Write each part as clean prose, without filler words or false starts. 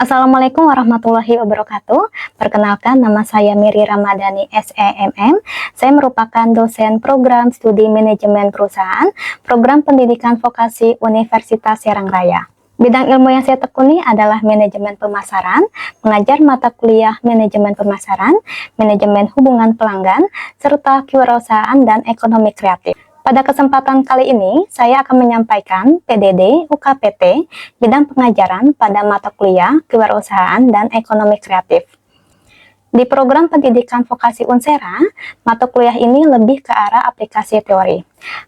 Assalamualaikum warahmatullahi wabarakatuh. Perkenalkan, nama saya Miri Ramadhani SEMM. Saya merupakan dosen program studi manajemen perusahaan, program pendidikan vokasi Universitas Serang Raya. Bidang ilmu yang saya tekuni adalah manajemen pemasaran, mengajar mata kuliah manajemen pemasaran, manajemen hubungan pelanggan, serta kewirausahaan dan ekonomi kreatif. Pada kesempatan kali ini, saya akan menyampaikan PDD UKPT bidang pengajaran pada mata kuliah kewirausahaan dan ekonomi kreatif. Di program pendidikan vokasi Unsera, mata kuliah ini lebih ke arah aplikasi teori.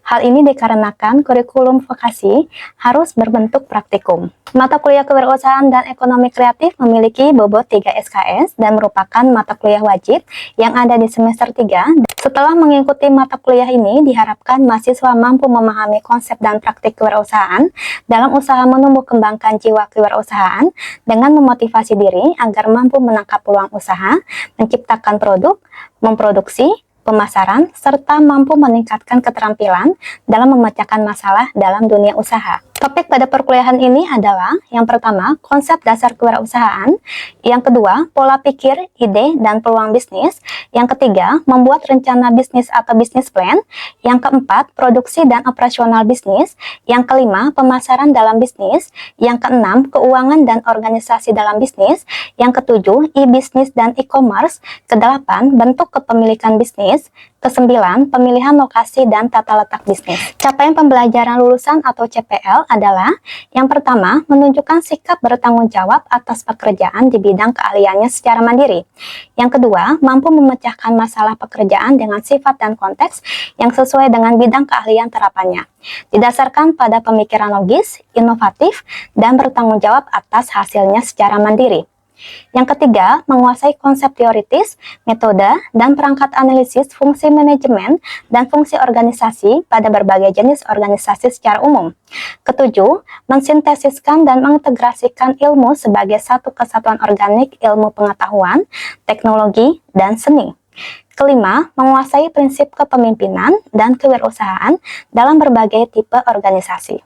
Hal ini dikarenakan kurikulum vokasi harus berbentuk praktikum. Mata kuliah kewirausahaan dan ekonomi kreatif memiliki bobot 3 SKS dan merupakan mata kuliah wajib yang ada di semester 3. Setelah mengikuti mata kuliah ini, diharapkan mahasiswa mampu memahami konsep dan praktik kewirausahaan dalam usaha menumbuh kembangkan jiwa kewirausahaan dengan memotivasi diri agar mampu menangkap peluang usaha, menciptakan produk, memproduksi, pemasaran, serta mampu meningkatkan keterampilan dalam memecahkan masalah dalam dunia usaha. Topik pada perkuliahan ini adalah yang pertama, konsep dasar kewirausahaan, yang kedua, pola pikir, ide, dan peluang bisnis, yang ketiga, membuat rencana bisnis atau bisnis plan, yang keempat, produksi dan operasional bisnis, yang kelima, pemasaran dalam bisnis, yang keenam, keuangan dan organisasi dalam bisnis, yang ketujuh, e-bisnis dan e-commerce, kedelapan, bentuk kepemilikan bisnis, kesembilan, pemilihan lokasi dan tata letak bisnis. Capaian pembelajaran lulusan atau CPL adalah yang pertama, menunjukkan sikap bertanggung jawab atas pekerjaan di bidang keahliannya secara mandiri. Yang kedua, mampu memecahkan masalah pekerjaan dengan sifat dan konteks yang sesuai dengan bidang keahlian terapannya, didasarkan pada pemikiran logis, inovatif, dan bertanggung jawab atas hasilnya secara mandiri. Yang ketiga, menguasai konsep teoritis, metode, dan perangkat analisis fungsi manajemen dan fungsi organisasi pada berbagai jenis organisasi secara umum. Ketujuh, mensintesiskan dan mengintegrasikan ilmu sebagai satu kesatuan organik ilmu pengetahuan, teknologi, dan seni. Kelima, menguasai prinsip kepemimpinan dan kewirausahaan dalam berbagai tipe organisasi.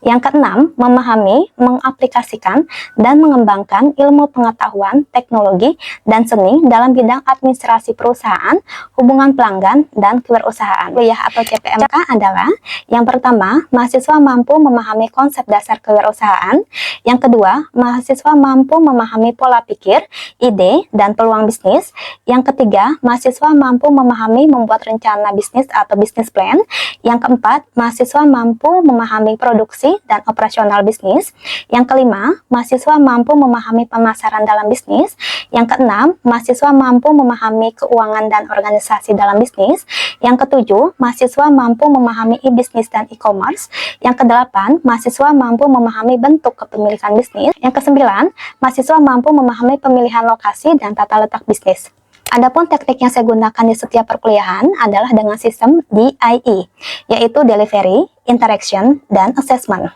Yang keenam, memahami, mengaplikasikan, dan mengembangkan ilmu pengetahuan, teknologi, dan seni dalam bidang administrasi perusahaan, hubungan pelanggan, dan kewirausahaan. Kuliah atau CPMK adalah yang pertama, mahasiswa mampu memahami konsep dasar kewirausahaan. Yang kedua, mahasiswa mampu memahami pola pikir, ide, dan peluang bisnis. Yang ketiga, mahasiswa mampu memahami membuat rencana bisnis atau bisnis plan. Yang keempat, mahasiswa mampu memahami produksi dan operasional bisnis. Yang kelima, mahasiswa mampu memahami pemasaran dalam bisnis. Yang keenam, mahasiswa mampu memahami keuangan dan organisasi dalam bisnis. Yang ketujuh, mahasiswa mampu memahami e-bisnis dan e-commerce. Yang kedelapan, mahasiswa mampu memahami bentuk kepemilikan bisnis. Yang kesembilan, mahasiswa mampu memahami pemilihan lokasi dan tata letak bisnis. Adapun teknik yang saya gunakan di setiap perkuliahan adalah dengan sistem DIE, yaitu Delivery, Interaction, dan Assessment.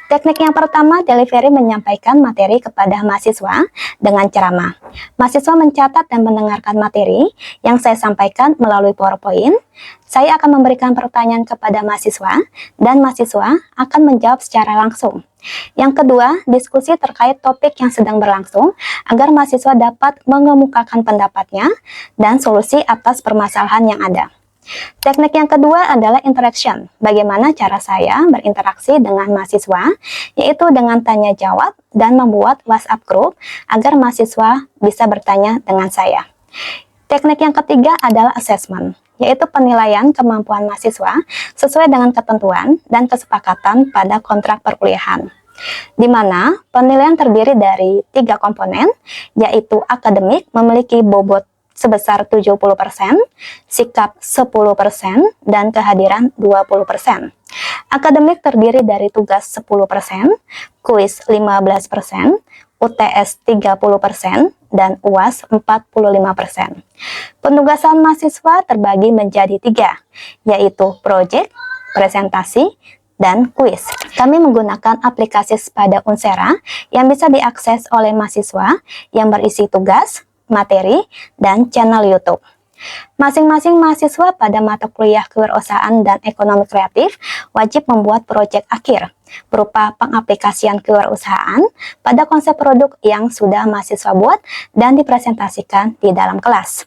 Teknik yang pertama, delivery menyampaikan materi kepada mahasiswa dengan ceramah. Mahasiswa mencatat dan mendengarkan materi yang saya sampaikan melalui PowerPoint. Saya akan memberikan pertanyaan kepada mahasiswa, dan mahasiswa akan menjawab secara langsung. Yang kedua, diskusi terkait topik yang sedang berlangsung agar mahasiswa dapat mengemukakan pendapatnya dan solusi atas permasalahan yang ada. Teknik yang kedua adalah interaction. Bagaimana cara saya berinteraksi dengan mahasiswa, yaitu dengan tanya jawab dan membuat WhatsApp group agar mahasiswa bisa bertanya dengan saya. Teknik yang ketiga adalah assessment, yaitu penilaian kemampuan mahasiswa sesuai dengan ketentuan dan kesepakatan pada kontrak perkuliahan, di mana penilaian terdiri dari 3 komponen, yaitu akademik memiliki bobot sebesar 70%, sikap 10%, dan kehadiran 20%. Akademik terdiri dari tugas 10%, kuis 15%, UTS 30%, dan UAS 45%. Penugasan mahasiswa terbagi menjadi 3, yaitu proyek, presentasi, dan kuis. Kami menggunakan aplikasi pada Unsera yang bisa diakses oleh mahasiswa yang berisi tugas, materi, dan channel YouTube. Masing-masing mahasiswa pada mata kuliah kewirausahaan dan ekonomi kreatif wajib membuat proyek akhir berupa pengaplikasian kewirausahaan pada konsep produk yang sudah mahasiswa buat dan dipresentasikan di dalam kelas.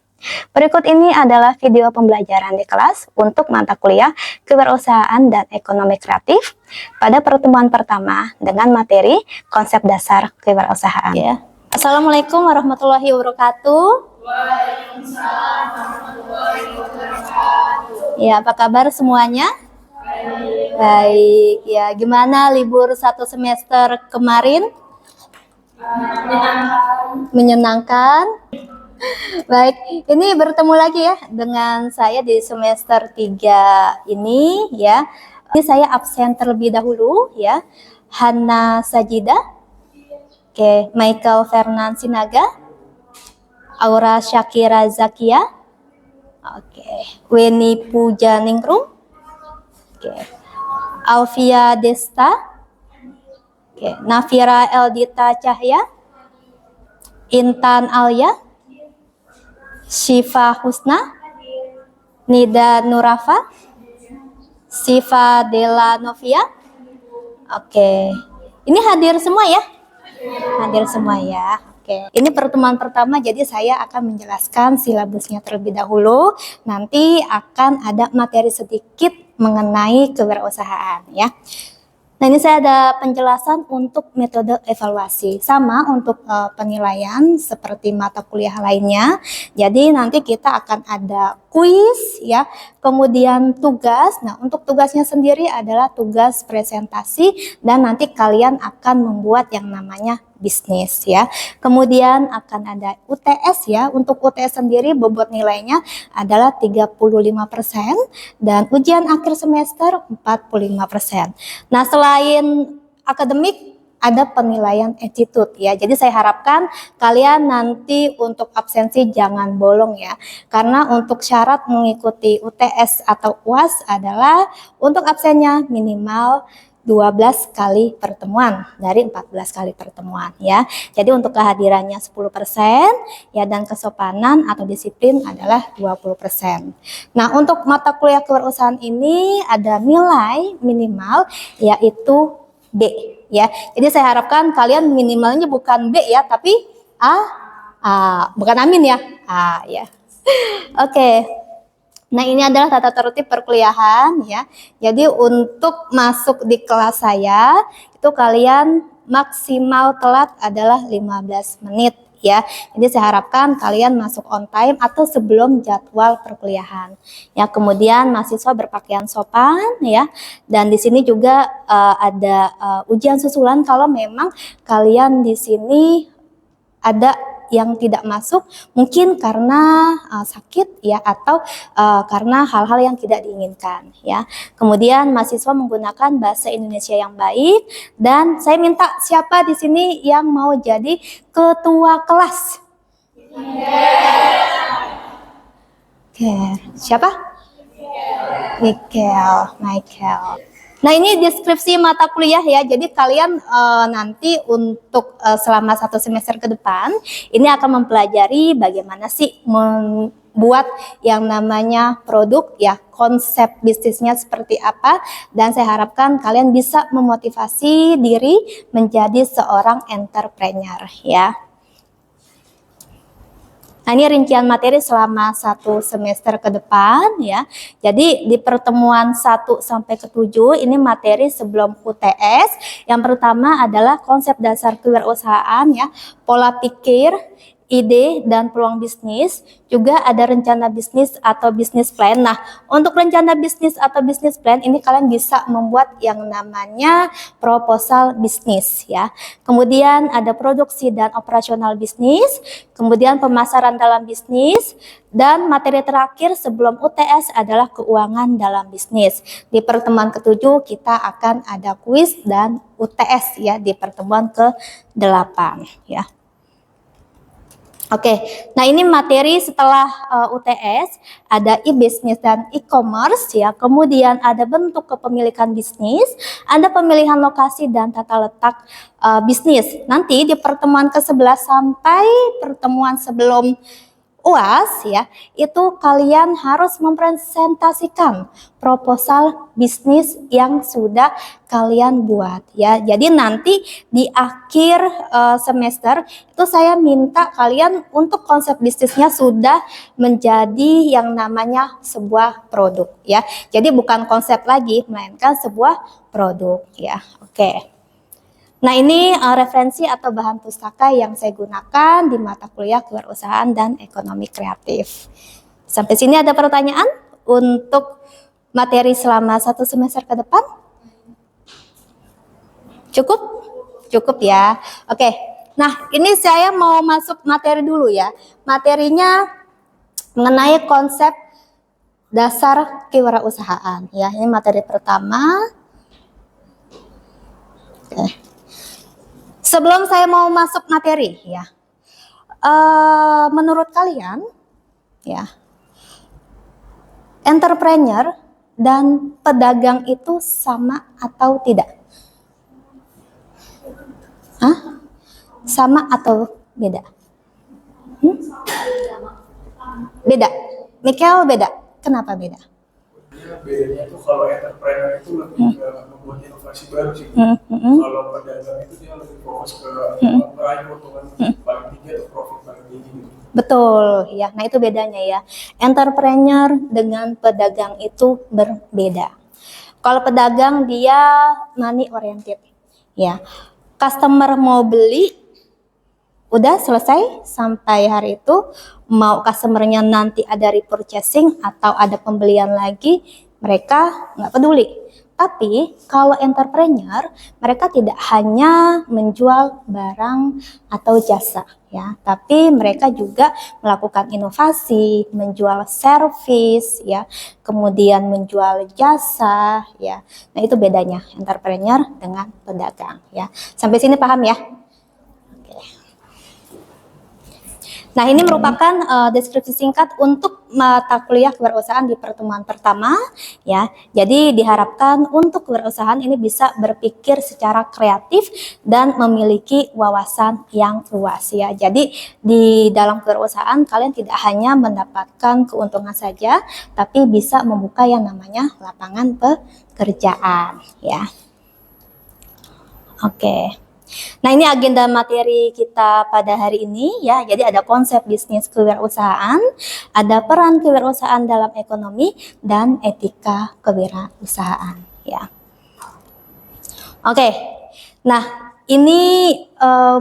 Berikut ini adalah video pembelajaran di kelas untuk mata kuliah kewirausahaan dan ekonomi kreatif pada pertemuan pertama dengan materi konsep dasar kewirausahaan. Ya. Assalamualaikum warahmatullahi wabarakatuh. Waalaikumsalam warahmatullahi wabarakatuh. Ya, apa kabar semuanya? Baik. Ya, gimana libur 1 semester kemarin? Menyenangkan. Baik, ini bertemu lagi ya dengan saya di semester 3 ini ya. Ini saya absen terlebih dahulu ya. Hana Sajida, oke, Michael Fernan Sinaga, Aura Syakira Zakia, oke, Weni Pujaningrum, oke, Alfia Desta, oke, Nafira Eldita Cahya, Intan Alia, Syifa Husna, Nida Nurafa, Siva Dela Novia. Oke, ini hadir semua ya? Hadir semua ya. Oke, ini pertemuan pertama, jadi saya akan menjelaskan silabusnya terlebih dahulu. Nanti akan ada materi sedikit mengenai kewirausahaan ya. Nah, ini saya ada penjelasan untuk metode evaluasi. Sama untuk penilaian seperti mata kuliah lainnya. Jadi nanti kita akan ada kuis ya, kemudian tugas. Nah, untuk tugasnya sendiri adalah tugas presentasi dan nanti kalian akan membuat yang namanya bisnis ya. Kemudian akan ada UTS ya. Untuk UTS sendiri bobot nilainya adalah 35% dan ujian akhir semester 45%. Nah, selain akademik ada penilaian attitude ya. Jadi saya harapkan kalian nanti untuk absensi jangan bolong ya. Karena untuk syarat mengikuti UTS atau UAS adalah untuk absennya minimal 12 kali pertemuan dari 14 kali pertemuan ya. Jadi untuk kehadirannya 10% ya, dan kesopanan atau disiplin adalah 20%. Nah, untuk mata kuliah kewirausahaan ini ada nilai minimal yaitu B ya. Jadi saya harapkan kalian minimalnya bukan B ya, tapi A. Bukan amin ya. A ya. Oke. Nah, ini adalah tata tertib perkuliahan ya. Jadi untuk masuk di kelas saya itu kalian maksimal telat adalah 15 menit ya. Jadi saya harapkan kalian masuk on time atau sebelum jadwal perkuliahan. Ya, kemudian mahasiswa berpakaian sopan ya. Dan di sini juga ada ujian susulan kalau memang kalian di sini ada yang tidak masuk mungkin karena sakit ya, atau karena hal-hal yang tidak diinginkan ya. Kemudian mahasiswa menggunakan bahasa Indonesia yang baik, dan saya minta siapa di sini yang mau jadi ketua kelas? Oke, siapa? Michael. Nah, ini deskripsi mata kuliah ya. Jadi kalian nanti untuk selama 1 semester ke depan ini akan mempelajari bagaimana sih membuat yang namanya produk ya, konsep bisnisnya seperti apa, dan saya harapkan kalian bisa memotivasi diri menjadi seorang entrepreneur ya. Nah, ini rincian materi selama 1 semester ke depan ya. Jadi di pertemuan 1 sampai ke 7 ini materi sebelum UTS. Yang pertama adalah konsep dasar kewirausahaan ya, pola pikir, ide dan peluang bisnis, juga ada rencana bisnis atau bisnis plan. Nah, untuk rencana bisnis atau bisnis plan ini kalian bisa membuat yang namanya proposal bisnis ya. Kemudian ada produksi dan operasional bisnis, kemudian pemasaran dalam bisnis, dan materi terakhir sebelum UTS adalah keuangan dalam bisnis. Di pertemuan ke-7 kita akan ada kuis dan UTS ya di pertemuan ke-8 ya. Oke, nah ini materi setelah UTS, ada e-business dan e-commerce ya, kemudian ada bentuk kepemilikan bisnis, ada pemilihan lokasi dan tata letak bisnis. Nanti di pertemuan ke-11 sampai pertemuan sebelum UAS ya, itu kalian harus mempresentasikan proposal bisnis yang sudah kalian buat ya. Jadi nanti di akhir semester itu saya minta kalian untuk konsep bisnisnya sudah menjadi yang namanya sebuah produk ya. Jadi bukan konsep lagi melainkan sebuah produk ya. Oke. Nah ini referensi atau bahan pustaka yang saya gunakan di mata kuliah kewirausahaan dan ekonomi kreatif. Sampai sini ada pertanyaan untuk materi selama 1 semester ke depan? Cukup? Cukup ya. Oke. Nah ini saya mau masuk materi dulu ya. Materinya mengenai konsep dasar kewirausahaan ya. Ini materi pertama. Oke. Sebelum saya mau masuk materi ya, menurut kalian ya, entrepreneur dan pedagang itu sama atau tidak? Hah? Sama atau beda? Beda. Michael beda. Kenapa beda? Bedanya itu kalau entrepreneur itu lebih ke membuat inovasi baru sih. Kalau pedagang itu dia lebih fokus ke meraih keuntungan paling tinggi atau profit paling tinggi gitu. Betul ya. Nah itu bedanya ya. Entrepreneur dengan pedagang itu berbeda. Kalau pedagang dia money oriented ya. Customer mau beli udah selesai sampai hari itu, mau customernya nanti ada repurchasing atau ada pembelian lagi, mereka nggak peduli. Tapi kalau entrepreneur, mereka tidak hanya menjual barang atau jasa ya, tapi mereka juga melakukan inovasi, menjual servis ya, kemudian menjual jasa ya. Nah itu bedanya entrepreneur dengan pedagang ya. Sampai sini paham ya? Nah ini merupakan deskripsi singkat untuk mata kuliah kewirausahaan di pertemuan pertama ya. Jadi diharapkan untuk kewirausahaan ini bisa berpikir secara kreatif dan memiliki wawasan yang luas ya. Jadi di dalam kewirausahaan kalian tidak hanya mendapatkan keuntungan saja, tapi bisa membuka yang namanya lapangan pekerjaan ya. Oke. Nah ini agenda materi kita pada hari ini ya. Jadi ada konsep bisnis kewirausahaan, ada peran kewirausahaan dalam ekonomi, dan etika kewirausahaan ya. Oke. Nah ini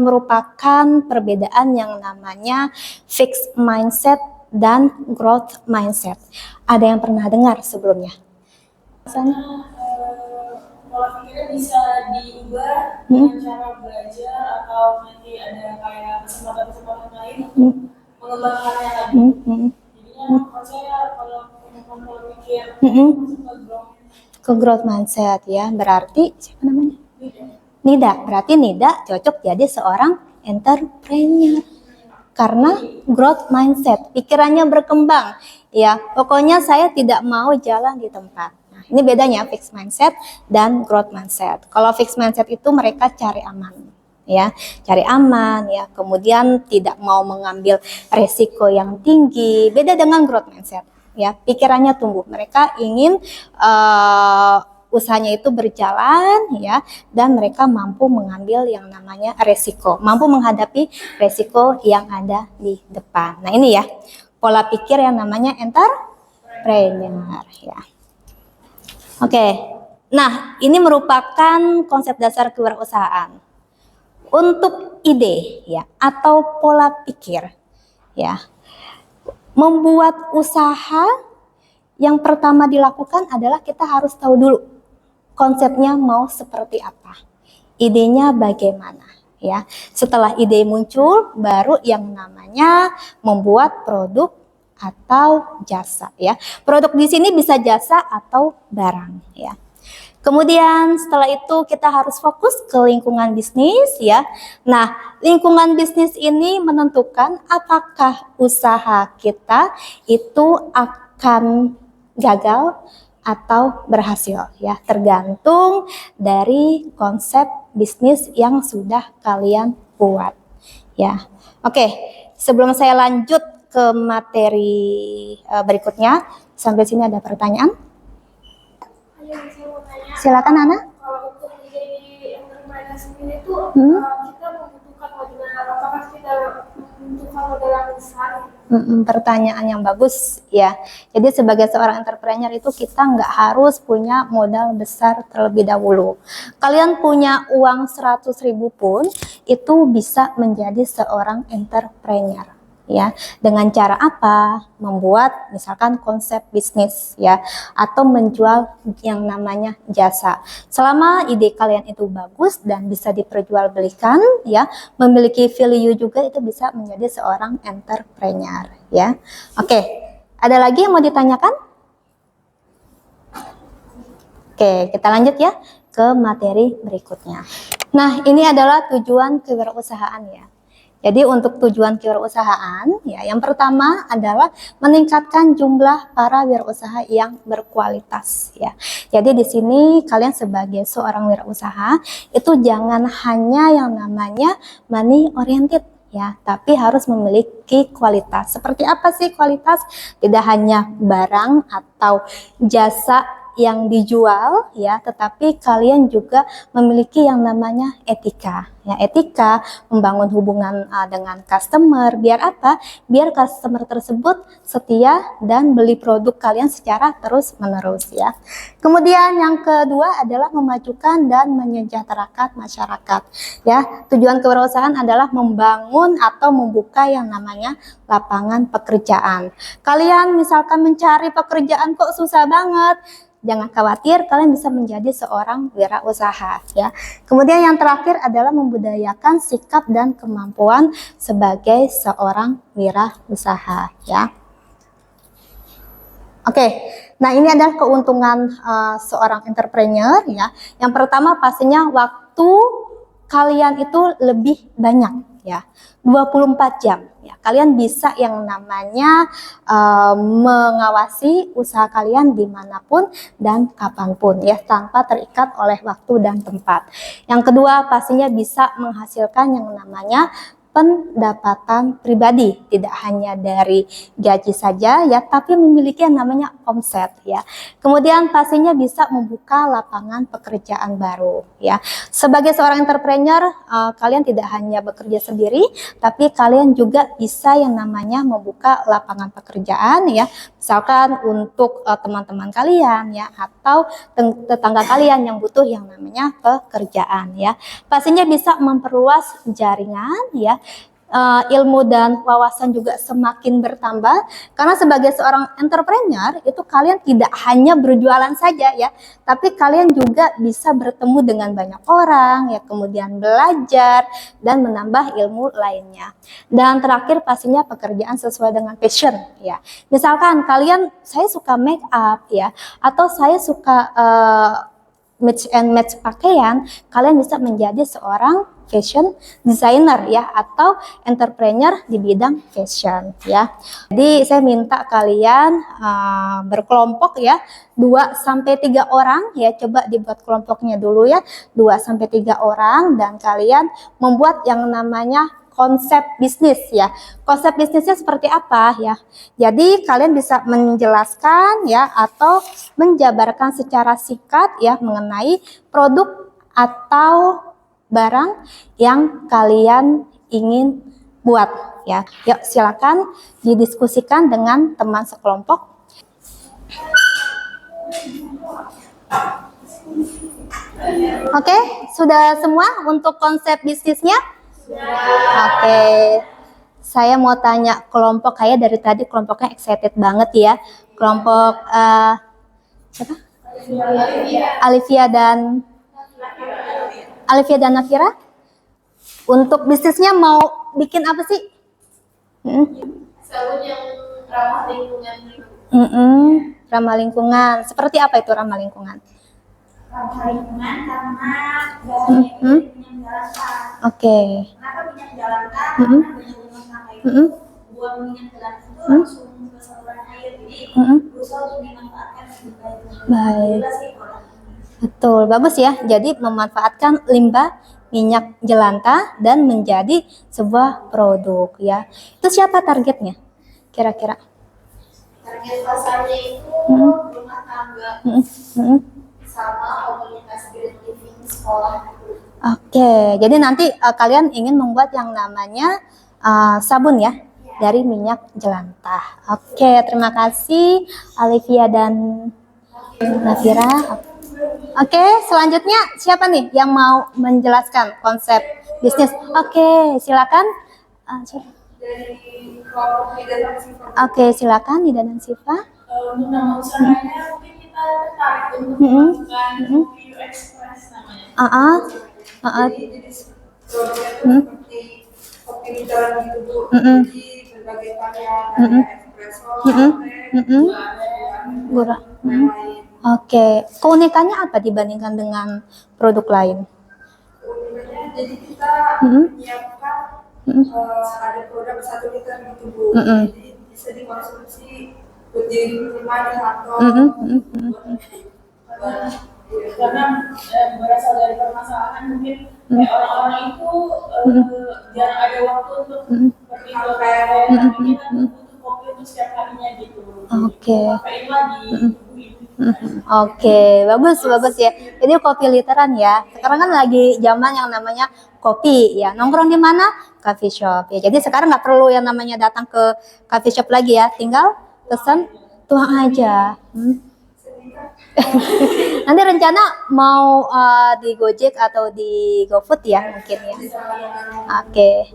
merupakan perbedaan yang namanya fixed mindset dan growth mindset. Ada yang pernah dengar sebelumnya? Pola pikirnya bisa diubah dengan cara belajar atau nanti ada kayak kesempatan-kesempatan lain untuk mengembangkannya lagi. Jadinya menurut saya kalau mengembangkan pola pikir ke growth mindset ya, berarti siapa namanya? Nida. Berarti Nida cocok jadi seorang entrepreneur karena growth mindset, pikirannya berkembang ya. Pokoknya saya tidak mau jalan di tempat. Ini bedanya fixed mindset dan growth mindset. Kalau fixed mindset itu mereka cari aman ya, cari aman ya, kemudian tidak mau mengambil resiko yang tinggi. Beda dengan growth mindset ya, pikirannya tumbuh. Mereka ingin usahanya itu berjalan ya, dan mereka mampu mengambil yang namanya resiko, mampu menghadapi resiko yang ada di depan. Nah ini ya pola pikir yang namanya entrepreneur ya. Oke, nah ini merupakan konsep dasar kewirausahaan. Untuk ide ya atau pola pikir ya, membuat usaha yang pertama dilakukan adalah kita harus tahu dulu konsepnya mau seperti apa, idenya bagaimana ya. Setelah ide muncul, baru yang namanya membuat produk atau jasa ya. Produk di sini bisa jasa atau barang ya. Kemudian setelah itu kita harus fokus ke lingkungan bisnis ya. Nah, lingkungan bisnis ini menentukan apakah usaha kita itu akan gagal atau berhasil ya, tergantung dari konsep bisnis yang sudah kalian buat ya. Oke, sebelum saya lanjut ke materi berikutnya. Sampai sini ada pertanyaan? Saya mau tanya, Silakan Ana. kalau untuk menjadi entrepreneur sendiri itu kita membutuhkan modal, apakah kita membutuhkan modal yang besar? Pertanyaan yang bagus ya. Jadi sebagai seorang entrepreneur itu kita nggak harus punya modal besar terlebih dahulu. Kalian punya uang 100.000 pun itu bisa menjadi seorang entrepreneur. Ya, dengan cara apa? Membuat misalkan konsep bisnis ya, atau menjual yang namanya jasa. Selama ide kalian itu bagus dan bisa diperjualbelikan ya, memiliki value juga, itu bisa menjadi seorang entrepreneur ya. Oke, ada lagi yang mau ditanyakan? Oke, kita lanjut ya ke materi berikutnya. Nah, ini adalah tujuan kewirausahaan ya. Jadi untuk tujuan kewirausahaan ya, yang pertama adalah meningkatkan jumlah para wirausaha yang berkualitas ya. Jadi di sini kalian sebagai seorang wirausaha itu jangan hanya yang namanya money oriented ya, tapi harus memiliki kualitas. Seperti apa sih kualitas? Tidak hanya barang atau jasa yang dijual ya, tetapi kalian juga memiliki yang namanya etika ya. Etika membangun hubungan dengan customer, biar apa? Biar customer tersebut setia dan beli produk kalian secara terus menerus ya. Kemudian yang kedua adalah memajukan dan menyejahterakan masyarakat ya. Tujuan kewirausahaan adalah membangun atau membuka yang namanya lapangan pekerjaan. Kalian misalkan mencari pekerjaan kok susah banget, jangan khawatir, kalian bisa menjadi seorang wirausaha ya. Kemudian yang terakhir adalah membudayakan sikap dan kemampuan sebagai seorang wirausaha ya. Oke, nah ini adalah keuntungan seorang entrepreneur ya. Yang pertama pastinya waktu kalian itu lebih banyak ya, 24 jam ya. Kalian bisa yang namanya mengawasi usaha kalian dimanapun dan kapanpun ya, tanpa terikat oleh waktu dan tempat. Yang kedua pastinya bisa menghasilkan yang namanya pendapatan pribadi, tidak hanya dari gaji saja ya, tapi memiliki yang namanya omset ya. Kemudian pastinya bisa membuka lapangan pekerjaan baru ya. Sebagai seorang entrepreneur, kalian tidak hanya bekerja sendiri, tapi kalian juga bisa yang namanya membuka lapangan pekerjaan ya. Misalkan untuk teman-teman kalian ya, atau tetangga kalian yang butuh yang namanya pekerjaan ya. Pastinya bisa memperluas jaringan ya. Ilmu dan wawasan juga semakin bertambah, karena sebagai seorang entrepreneur itu kalian tidak hanya berjualan saja ya, tapi kalian juga bisa bertemu dengan banyak orang ya, kemudian belajar dan menambah ilmu lainnya. Dan terakhir pastinya pekerjaan sesuai dengan passion ya. Misalkan kalian, saya suka make up ya, atau saya suka mix and match pakaian, kalian bisa menjadi seorang fashion designer ya, atau entrepreneur di bidang fashion ya. Jadi saya minta kalian berkelompok ya, 2-3 orang ya, coba dibuat kelompoknya dulu ya, 2-3 orang, dan kalian membuat yang namanya konsep bisnis ya. Konsep bisnisnya seperti apa ya? Jadi kalian bisa menjelaskan ya, atau menjabarkan secara singkat ya mengenai produk atau barang yang kalian ingin buat ya. Yuk silakan didiskusikan dengan teman sekelompok. Oke, sudah semua untuk konsep bisnisnya? Oke, saya mau tanya kelompok, kayak dari tadi kelompoknya excited banget ya. Kelompok siapa? Alivia dan Nafira. Untuk bisnisnya mau bikin apa sih? Sabun yang ramah lingkungan. Ramah lingkungan. Seperti apa itu ramah lingkungan? Ramah lingkungan karena bahannya itu minyak jelantah. Oke. Kenapa minyak jelantah? Karena banyak rumah tangga itu buang minyak jelantah itu langsung ke saluran air, jadi berusaha untuk dimanfaatkan lebih baik. Baik. Jelas sih kalau Betul, bagus ya. Jadi memanfaatkan limbah minyak jelantah dan menjadi sebuah produk ya. Itu siapa targetnya? kira-kira? Target pasarnya itu rumah tangga sama komunitas green living sekolah. Oke, jadi nanti kalian ingin membuat yang namanya sabun ya dari minyak jelantah. Oke, terima kasih Alivia dan Nafira. Oke, selanjutnya siapa nih yang mau menjelaskan konsep bisnis? Oke, silakan. Dari kelompok Nida dan Siva. Oke, silakan Nida dan Siva. Untuk nama usahanya mungkin kita tertarik untuk melakukan Kopi Express namanya. Jadi produknya itu seperti kopi literan gitu Bu. Jadi berbagai varian ada espresso, latte, Gura. dan lain. Oke, keunikannya apa dibandingkan dengan produk lain? Uniknya jadi kita menyiapkan ada produk 1 liter gitu Bu. Jadi bisa dikonsumsi buat di rumah di kantor. Karena berasal dari permasalahan mungkin kayak orang-orang itu jarang ada waktu untuk pergi ke kafe, tapi kita butuh kopi untuk setiap harinya gitu. Oke. Kafein lagi. Oke, bagus ya. Jadi kopi literan ya. Sekarang kan lagi zaman yang namanya kopi ya. Nongkrong di mana? Coffee shop ya. Jadi sekarang nggak perlu yang namanya datang ke coffee shop lagi ya. Tinggal pesan, tuang aja. Nanti rencana mau di Gojek atau di GoFood ya mungkin ya. Oke.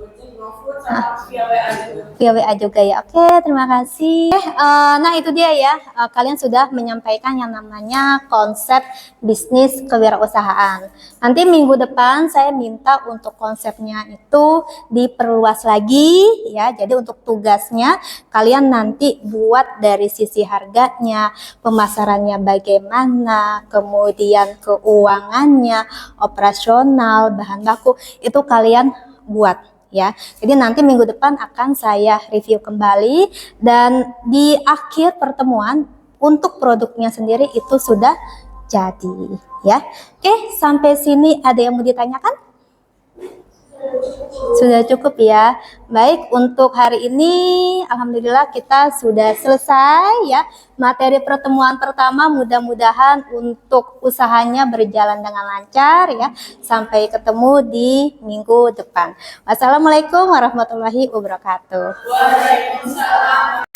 Via WA juga ya. Oke, terima kasih. Nah itu dia ya. Kalian sudah menyampaikan yang namanya konsep bisnis kewirausahaan. Nanti minggu depan saya minta untuk konsepnya itu diperluas lagi ya. Jadi untuk tugasnya kalian nanti buat dari sisi harganya, pemasarannya bagaimana, kemudian keuangannya, operasional, bahan baku itu kalian buat. Ya, jadi nanti minggu depan akan saya review kembali dan di akhir pertemuan untuk produknya sendiri itu sudah jadi ya. Oke, sampai sini ada yang mau ditanyakan? Sudah cukup ya. Baik, untuk hari ini alhamdulillah kita sudah selesai ya. Materi pertemuan pertama mudah-mudahan untuk usahanya berjalan dengan lancar ya. Sampai ketemu di minggu depan. Wassalamualaikum warahmatullahi wabarakatuh. Waalaikumsalam.